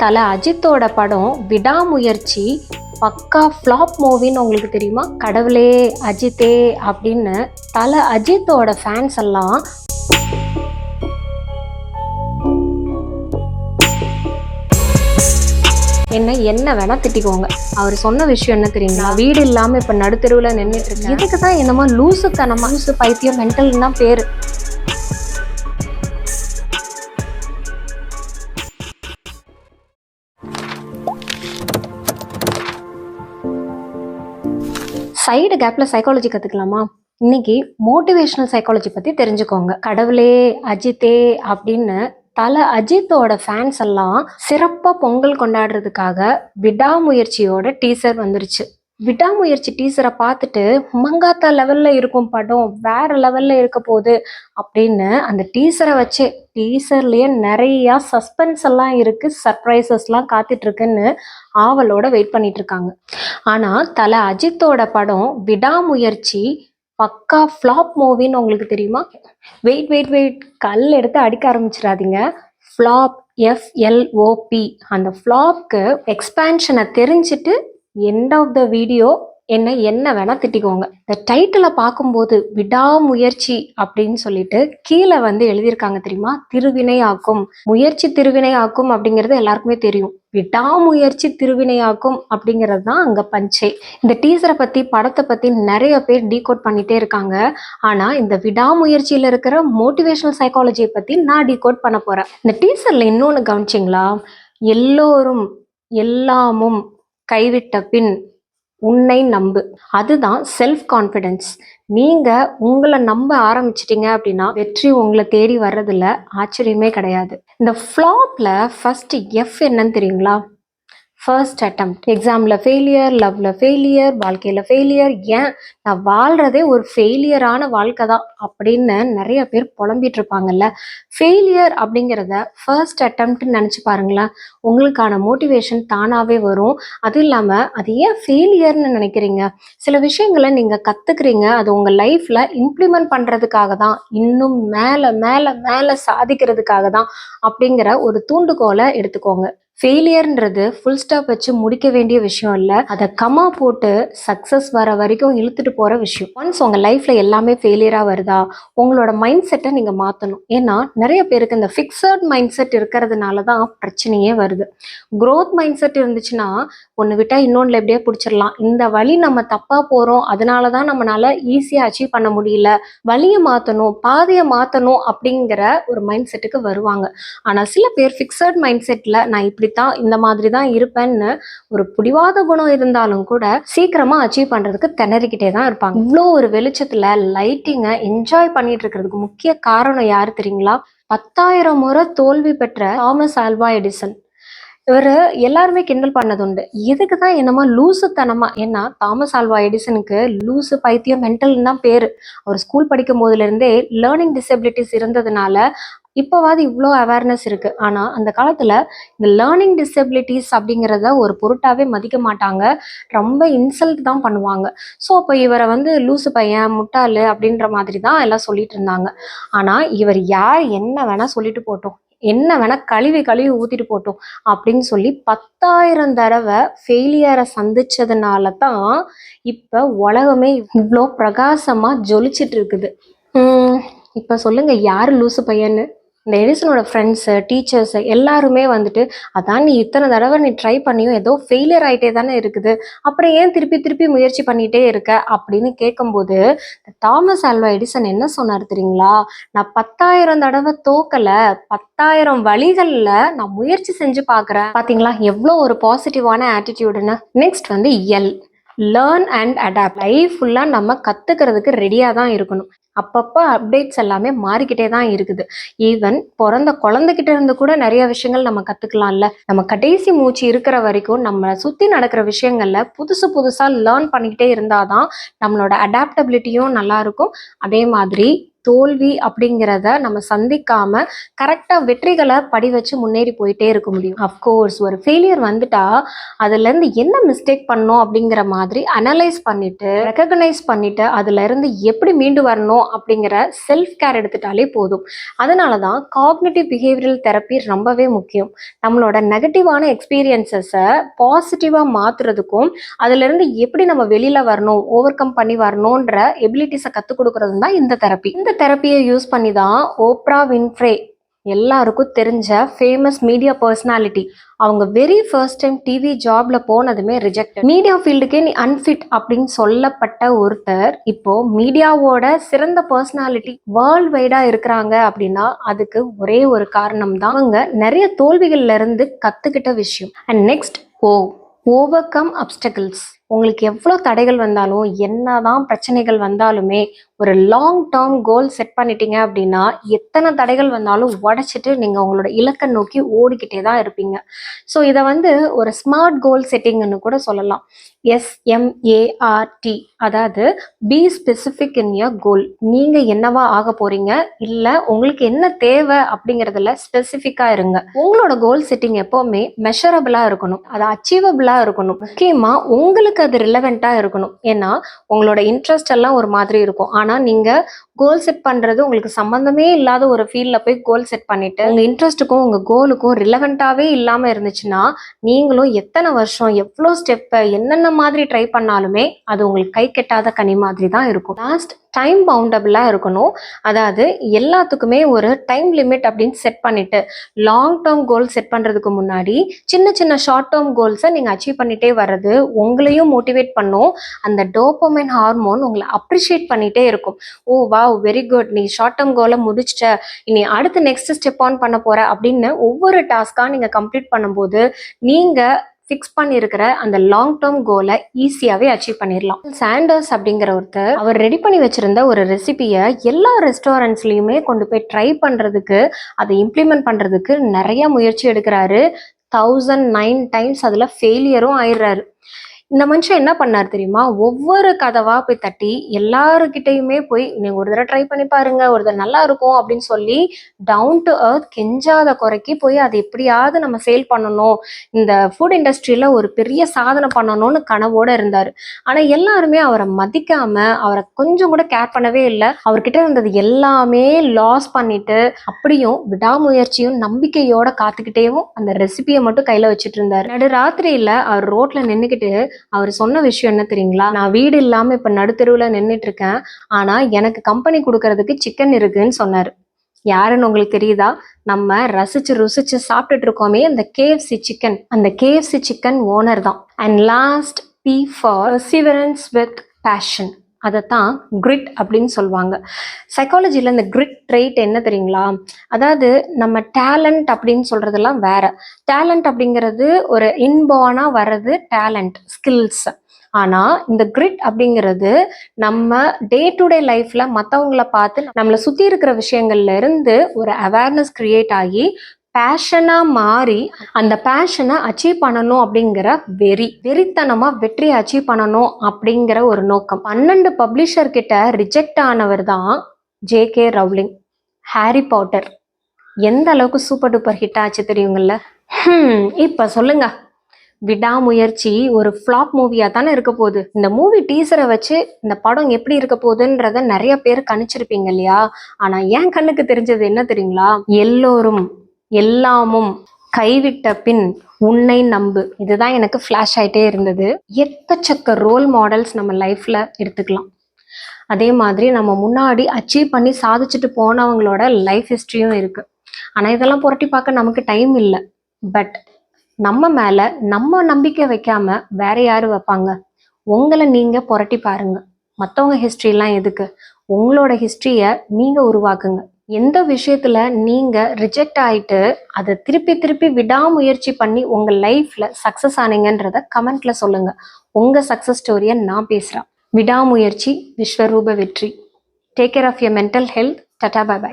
தல அஜித்தோட படம் விடாமுயற்சி பக்கா ஃப்ளாப் மூவின்னு உங்களுக்கு தெரியுமா? கடவுளே அஜித்தே அப்படின்னு தல அஜித்தோட ஃபேன்ஸ் எல்லாம் என்ன வேணா திட்டிக்கோங்க. அவர் சொன்ன விஷயம் என்ன தெரியுங்களா? வீடு இல்லாம இப்ப நடுத்தெருவுல நின்றுட்டு இருக்கு. இதுக்குதான் என்னமோ லூசுத்தனமா, லூசு பைத்தியம் மென்டல் தான் பேரு. சைடு கேப்ல சைக்காலஜி கத்துக்கலாமா? இன்னைக்கு மோட்டிவேஷனல் சைக்காலஜி பத்தி தெரிஞ்சுக்கோங்க. கடவுளே அஜித்தே அப்படின்னு தல அஜித்தோட ஃபேன்ஸ் எல்லாம் சிறப்பா பொங்கல் கொண்டாடுறதுக்காக விடாமுயற்சியோட டீசர் வந்துருச்சு. விடாமுயற்சி டீசரை பார்த்துட்டு மங்காத்தா லெவல்ல இருக்கும் படம், வேற லெவல்ல இருக்க போகுது அப்படின்னு அந்த டீசரை வச்சு, டீசர்லயே நிறைய சஸ்பென்ஸ் எல்லாம் இருக்கு, சர்ப்ரைசஸ் எல்லாம் காத்துட்டு இருக்குன்னு ஆவலோட வெயிட் பண்ணிட்டு இருக்காங்க. ஆனா தல அஜித்தோட படம் விடாமுயற்சி பக்கா ஃப்ளாப் மூவின்னு உங்களுக்கு தெரியுமா? வெயிட் கல் எடுத்து அடிக்க ஆரம்பிச்சிடாதீங்க. Flop, FLOP. அந்த ஃப்ளாப்க்கு எக்ஸ்பேன்ஷனை தெரிஞ்சுட்டு எண்ட் ஆஃப் த வீடியோ என்ன வேணா திட்டிக்கோங்க. இந்த டைட்டிலை பார்க்கும்போது விடாமுயற்சி அப்படின்னு சொல்லிட்டு கீழே எழுதியிருக்காங்க தெரியுமா? திருவினை ஆக்கும், முயற்சி திருவினை ஆக்கும் அப்படிங்கிறது எல்லாருக்குமே தெரியும். விடாமுயற்சி திருவினையாக்கும் அப்படிங்கிறது தான் அங்க பஞ்சே. இந்த டீசரை பத்தி, படத்தை பத்தி நிறைய பேர் டீகோட் பண்ணிட்டே இருக்காங்க. ஆனா இந்த விடாமுயற்சியில இருக்கிற மோட்டிவேஷனல் சைக்காலஜியை பத்தி நான் டீகோட் பண்ண போறேன். இந்த டீசர்ல இன்னொன்னு கவனிச்சிங்களா? எல்லோரும் எல்லாமும் கைவிட்ட பின் உன்னை நம்பு. அதுதான் செல்ஃப் கான்ஃபிடென்ஸ். நீங்க உங்களை நம்ப ஆரம்பிச்சிட்டீங்க அப்படின்னா வெற்றி உங்களை தேடி வர்றதுல ஆச்சரியமே கிடையாது. இந்த ஃப்ளாப்ல ஃபர்ஸ்ட் F என்னன்னு தெரியுங்களா? First attempt. எக்ஸாமில் ஃபெயிலியர், லவ்ல ஃபெயிலியர், வாழ்க்கையில் ஃபெயிலியர். ஏன் நான் வாழ்கிறதே ஒரு ஃபெயிலியரான வாழ்க்கை தான் அப்படின்னு நிறைய பேர் புலம்பிட்டு இருப்பாங்கல்ல. ஃபெயிலியர் அப்படிங்கிறத ஃபர்ஸ்ட் அட்டெம்ப்ட்னு நினச்சி பாருங்களேன். உங்களுக்கான மோட்டிவேஷன் தானாகவே வரும். அதுவும் இல்லாமல் அது ஏன் ஃபெயிலியர்னு நினைக்கிறீங்க? சில விஷயங்களை நீங்கள் கற்றுக்குறீங்க, அது உங்கள் லைஃப்பில் இம்ப்ளிமெண்ட் பண்ணுறதுக்காக தான், இன்னும் மேலே மேலே மேலே சாதிக்கிறதுக்காக தான் அப்படிங்கிற ஒரு தூண்டுகோலை எடுத்துக்கோங்க. ஃபெயிலியர்ன்றது ஃபுல் ஸ்டாப் வச்சு முடிக்க வேண்டிய விஷயம் இல்லை, அதை கமா போட்டு சக்ஸஸ் வர வரைக்கும் இழுத்துட்டு போகிற விஷயம். ஒன்ஸ் உங்கள் லைஃப்பில் எல்லாமே ஃபெயிலியராக வருதா, உங்களோட மைண்ட் செட்டை நீங்கள் மாற்றணும். ஏன்னா நிறைய பேருக்கு இந்த ஃபிக்ஸட் மைண்ட் செட் இருக்கிறதுனால தான் பிரச்சனையே வருது. க்ரோத் மைண்ட் செட் இருந்துச்சுன்னா ஒன்று விட்டால் இன்னொன்றில் எப்படியே பிடிச்சிடலாம். இந்த வழி நம்ம தப்பாக போகிறோம், அதனால தான் நம்மளால ஈஸியாக அச்சீவ் பண்ண முடியல, வழியை மாற்றணும், பாதையை மாற்றணும் அப்படிங்கிற ஒரு மைண்ட் செட்டுக்கு வருவாங்க. ஆனால் சில பேர் ஃபிக்ஸட் மைண்ட் செட்டில் நான் இப்படித்தான் இந்த மாதிரி தான் இருப்பேன்னு ஒரு பிடிவாத குணம் இருந்தாலும் கூட சீக்கிரமா அச்சீவ் பண்றதுக்கு திணறிக்கிட்டே தான் இருப்பாங்க. இவ்வளோ ஒரு வெளிச்சத்துல லைட்டிங்கை என்ஜாய் பண்ணிட்டு இருக்கிறதுக்கு முக்கிய காரணம் யாரு தெரியுங்களா? 10,000 முறை தோல்வி பெற்ற தாமஸ் ஆல்வா எடிசன். இவர் எல்லாருமே கிண்டல் பண்ணது உண்டு. இதுக்கு தான் என்னமோ லூசுத்தனமா. ஏன்னா தாமஸ் ஆல்வா எடிசனுக்கு லூசு பைத்தியம் மென்டல்னு தான் பேரு. அவர் ஸ்கூல் படிக்கும் போதுல இருந்தே லேர்னிங் டிசபிலிட்டிஸ் இருந்ததுனால இப்போவாது இவ்வளோ அவேர்னஸ் இருக்கு. ஆனால் அந்த காலத்தில் இந்த லேர்னிங் டிசபிலிட்டிஸ் அப்படிங்கிறத ஒரு பொருட்டாவே மதிக்க மாட்டாங்க, ரொம்ப இன்சல்ட் தான் பண்ணுவாங்க. ஸோ அப்போ இவரை லூசு பையன், முட்டாளு அப்படின்ற மாதிரி தான் எல்லாம் சொல்லிட்டு இருந்தாங்க. ஆனால் இவர் யார் என்ன வேணா சொல்லிட்டு போட்டோம், என்ன வேணா கழுவி ஊத்திட்டு போட்டோம் அப்படின்னு சொல்லி 10,000 தடவை ஃபெயிலியரை சந்திச்சதுனால தான் இப்போ உலகமே இவ்வளோ பிரகாசமா ஜொலிச்சிட்டு இருக்குது. இப்போ சொல்லுங்க, யாரு லூசு பையன்னு? இந்த எடிசனோட ஃப்ரெண்ட்ஸு, டீச்சர்ஸு எல்லாருமே அதான் நீ இத்தனை தடவை நீ ட்ரை பண்ணியும் ஏதோ ஃபெயிலியர் ஆகிட்டே தானே இருக்குது, அப்புறம் ஏன் திருப்பி முயற்சி பண்ணிகிட்டே இருக்க அப்படின்னு கேட்கும்போது தாமஸ் ஆல்வா எடிசன் என்ன சொன்னார் தெரியுங்களா? நான் 10,000 தடவை தோக்கலை, 10,000 வழிகளில் நான் முயற்சி செஞ்சு பார்க்குறேன். பார்த்தீங்களா எவ்வளோ ஒரு பாசிட்டிவான ஆட்டிடியூடுன்னு. Next L, learn and adapt. Life ஃபுல்லாக நம்ம கற்றுக்கிறதுக்கு ரெடியாக தான் இருக்கணும். அப்பப்போ அப்டேட்ஸ் எல்லாமே மாறிக்கிட்டே தான் இருக்குது. ஈவன் பிறந்த குழந்தைகிட்ட இருந்து கூட நிறைய விஷயங்கள் நம்ம கற்றுக்கலாம்ல. நம்ம கடைசி மூச்சு இருக்கிற வரைக்கும் நம்மளை சுற்றி நடக்கிற விஷயங்கள்ல புதுசாக லேர்ன் பண்ணிக்கிட்டே இருந்தாதான் நம்மளோட அடாப்டபிலிட்டியும் நல்லா இருக்கும். அதே மாதிரி தோல்வி அப்படிங்கிறத நம்ம சந்திக்காம கரெக்டா வெற்றிகளை படி வச்சு முன்னேறி போயிட்டே இருக்க முடியும். அஃப்கோர்ஸ் ஒரு ஃபெயிலியர் வந்துட்டா அதுல இருந்து என்ன மிஸ்டேக் பண்ணோம் அப்படிங்கிற மாதிரி அனலைஸ் பண்ணிட்டு ரெகக்னைஸ் பண்ணிட்டு அதுல இருந்து எப்படி மீண்டு வரணும் அப்படிங்கிற செல்ஃப் கேர் எடுத்துட்டாலே போதும். அதனாலதான் காக்னிட்டிவ் பிஹேவியரல் தெரப்பி ரொம்பவே முக்கியம். நம்மளோட நெகட்டிவான எக்ஸ்பீரியன்சஸை பாசிட்டிவா மாத்துறதுக்கும் அதுல இருந்து எப்படி நம்ம வெளியில வரணும், ஓவர் கம் பண்ணி வரணும்ன்ற எபிலிட்டிஸை கற்றுக் கொடுக்கறது தான் இந்த தெரப்பி. இந்த தெரப்பியை யூஸ் பண்ணி தான் ஓப்ரா வின்ஃப்ரே, எல்லாருக்கும் தெரிஞ்ச ஃபேமஸ் மீடியா பர்சனாலிட்டி, அவங்க வெரி ஃபர்ஸ்ட் டைம் டிவி ஜாப்ல போனதுமே ரிஜெக்ட், மீடியா ஃபீல்டுக்கே நீ அன்ஃபிட் அப்படின்னு சொல்லப்பட்ட ஒருத்தர் இப்போ மீடியாவோட சிறந்த பர்சனாலிட்டி வேர்ல்ட் வைடா இருக்கிறாங்க அப்படின்னா அதுக்கு ஒரே ஒரு காரணம் தான் அவங்க நிறைய தோல்விகள்ல இருந்து கத்துக்கிட்ட விஷயம். And next, over come அப்டக்கிள்ஸ். உங்களுக்கு எவ்வளோ தடைகள் வந்தாலும் என்னதான் பிரச்சனைகள் வந்தாலுமே ஒரு லாங் டேர்ம் கோல் செட் பண்ணிட்டீங்க அப்படின்னா எத்தனை தடைகள் வந்தாலும் உடைச்சிட்டு நீங்கள் உங்களோட இலக்கை நோக்கி ஓடிக்கிட்டே தான் இருப்பீங்க. ஸோ இதை ஒரு ஸ்மார்ட் கோல் செட்டிங்னு கூட சொல்லலாம். SMART, அதாவது B specific in your goal. நீங்கள் என்னவா ஆக போறீங்க, இல்லை உங்களுக்கு என்ன தேவை அப்படிங்கிறதுல ஸ்பெசிஃபிக்காக இருங்க. உங்களோட கோல் செட்டிங் எப்போவுமே மெஷரபிளாக இருக்கணும், அது அச்சீவபிளாக இருக்கணும். முக்கியமாக உங்களுக்கு அது ரிலவெண்ட்டாக இருக்கணும். ஏன்னா உங்களோட இன்ட்ரெஸ்ட் எல்லாம் ஒரு மாதிரி இருக்கும். ஆனால் நீங்கள் கோல் செட் பண்ணுறது உங்களுக்கு சம்மந்தமே இல்லாத ஒரு ஃபீல்டில் போய் கோல் செட் பண்ணிட்டு உங்கள் இன்ட்ரெஸ்ட்டுக்கும் உங்கள் கோலுக்கும் ரிலவெண்ட்டாகவே இல்லாமல் இருந்துச்சுன்னா நீங்களும் எத்தனை வருஷம் எவ்வளோ ஸ்டெப்பை என்னென்ன மாதிரி ட்ரை பண்ணாலுமே அது உங்களுக்கு கை கெட்டாத கனி மாதிரி தான் இருக்கும். லாஸ்ட், டைம் பவுண்டபிளாக இருக்கணும். அதாவது எல்லாத்துக்குமே ஒரு டைம் லிமிட் அப்படின்னு செட் பண்ணிட்டு லாங் டேர்ம் கோல் செட் பண்ணுறதுக்கு முன்னாடி சின்ன சின்ன ஷார்ட் டேர்ம் கோல்ஸை நீங்கள் அச்சீவ் பண்ணிட்டே வர்றது உங்களையும் மோட்டிவேட் பண்ணும். அந்த டோபமைன் ஹார்மோன் உங்களை அப்ரிஷியேட் பண்ணிகிட்டே இருக்கும். ஓ வாவ், வெரி குட், நீ ஷார்ட் டேர்ம் கோலை முடிச்சிட்ட, இனி அடுத்து நெக்ஸ்ட் ஸ்டெப் ஆன் பண்ண போற அப்படின்னு ஒவ்வொரு டாஸ்காக நீங்கள் கம்ப்ளீட் பண்ணும்போது நீங்கள் ஃபிக்ஸ் பண்ணியிருக்கிற அந்த லாங் டேர்ம் கோலை ஈஸியாகவே அச்சீவ் பண்ணிடலாம். சாண்டர்ஸ் அப்படிங்கிற ஒருத்தர் அவர் ரெடி பண்ணி வச்சிருந்த ஒரு ரெசிபியை எல்லா ரெஸ்டாரண்ட்ஸ்லையுமே கொண்டு போய் ட்ரை பண்ணுறதுக்கு, அதை இம்ப்ளிமெண்ட் பண்ணுறதுக்கு நிறைய முயற்சி எடுக்கிறாரு. 1009 டைம்ஸ் அதில் ஃபெயிலியரும் ஆயிடுறாரு. இந்த மனுஷன் என்ன பண்ணார் தெரியுமா? ஒவ்வொரு கதவா போய் தட்டி எல்லாருக்கிட்டையுமே போய் நீங்க ஒரு தடவை ட்ரை பண்ணி பாருங்க, ஒரு தடவை நல்லா இருக்கும் அப்படின்னு சொல்லி டவுன் டு எர்த் கெஞ்சாத குறைக்கி போய் அதை எப்படியாவது நம்ம சேல் பண்ணணும், இந்த ஃபுட் இண்டஸ்ட்ரியில ஒரு பெரிய சாதனை பண்ணணும்னு கனவோட இருந்தார். ஆனா எல்லாருமே அவரை மதிக்காம அவரை கொஞ்சம் கூட கேர் பண்ணவே இல்லை. அவர்கிட்ட இருந்தது எல்லாமே லாஸ் பண்ணிட்டு அப்படியும் விடாமுயற்சியும் நம்பிக்கையோட காத்துக்கிட்டேவும் அந்த ரெசிபியை மட்டும் கையில வச்சுட்டு இருந்தாரு. நடு ராத்திரியில அவர் ரோட்ல நின்றுக்கிட்டு அவர் சொன்ன விஷயம் என்ன தெரியுங்களா? நான் வீடு இல்லாம இப்ப நடுத்தெருவுல நின்றுட்டு இருக்கேன், ஆனா எனக்கு கம்பெனி கொடுக்கறதுக்கு சிக்கன் இருக்குன்னு சொன்னாரு. யாருன்னு உங்களுக்கு தெரியுதா? நம்ம ரசிச்சு ருசிச்சு சாப்பிட்டுட்டு இருக்கோமே அந்த KFC சிக்கன், அந்த KFC சிக்கன் ஓனர் தான். And last, P for perseverance with passion. அதைத்தான் கிரிட் அப்படின்னு சொல்லுவாங்க. சைக்காலஜியில் இந்த கிரிட் ட்ரெயிட் என்ன தெரியுங்களா? அதாவது நம்ம டேலண்ட் அப்படின்னு சொல்றதெல்லாம் வேற. டேலண்ட் அப்படிங்கிறது ஒரு இன்பார்னா வர்றது டேலண்ட், ஸ்கில்ஸ். ஆனால் இந்த கிரிட் அப்படிங்கிறது நம்ம டே டு டே லைஃப்ல மற்றவங்கள பார்த்து நம்மளை சுற்றி இருக்கிற விஷயங்கள்ல இருந்து ஒரு அவேர்னஸ் கிரியேட் ஆகி பேஷனா மாறி அந்த பேஷனை அச்சீவ் பண்ணணும் அப்படிங்கிற வெறித்தனமா வெற்றியை அச்சீவ் பண்ணணும் அப்படிங்கிற ஒரு நோக்கம். 12 பப்ளிஷர் கிட்ட ரிஜெக்ட் ஆனவர் தான் JK ரவுலிங். ஹாரி பாட்டர் எந்த அளவுக்கு சூப்பர் டூப்பர் ஹிட் ஆச்சு தெரியுங்கள்ல? இப்ப சொல்லுங்க, விடாமுயற்சி ஒரு ஃப்ளாப் மூவியா தானே இருக்க போகுது. இந்த மூவி டீசரை வச்சு இந்த படம் எப்படி இருக்க போகுதுன்றத நிறைய பேர் கணிச்சிருப்பீங்க இல்லையா? ஆனா என் கண்ணுக்கு தெரிஞ்சது என்ன தெரியுங்களா? எல்லோரும் எல்லாமும் கைவிட்ட பின் உன்னை நம்பு. இதுதான் எனக்கு ஃப்ளாஷ் ஆகிட்டே இருந்தது. எக்கச்சக்க ரோல் மாடல்ஸ் நம்ம லைஃப்ல எடுத்துக்கலாம். அதே மாதிரி நம்ம முன்னாடி அச்சீவ் பண்ணி சாதிச்சுட்டு போனவங்களோட லைஃப் ஹிஸ்ட்ரியும் இருக்கு. ஆனால் இதெல்லாம் புரட்டி பார்க்க நமக்கு டைம் இல்லை. பட் நம்ம மேல நம்ம நம்பிக்கை வைக்காம வேற யாரு வைப்பாங்க? உங்களை நீங்க புரட்டி பாருங்க. மற்றவங்க ஹிஸ்ட்ரிலாம் எதுக்கு? உங்களோட ஹிஸ்ட்ரியை நீங்க உருவாக்குங்க. எந்த விஷயத்துல நீங்க ரிஜெக்ட் ஆயிட்டு அதை திருப்பி திருப்பி விடாமுயற்சி பண்ணி உங்க லைஃப்ல சக்சஸ் ஆனீங்கன்றத கமெண்ட்ல சொல்லுங்க. உங்க சக்சஸ் ஸ்டோரியை நான் பேசுறேன். விடாமுயற்சி விஸ்வரூப வெற்றி. Take care of your mental health. Tata, bye by.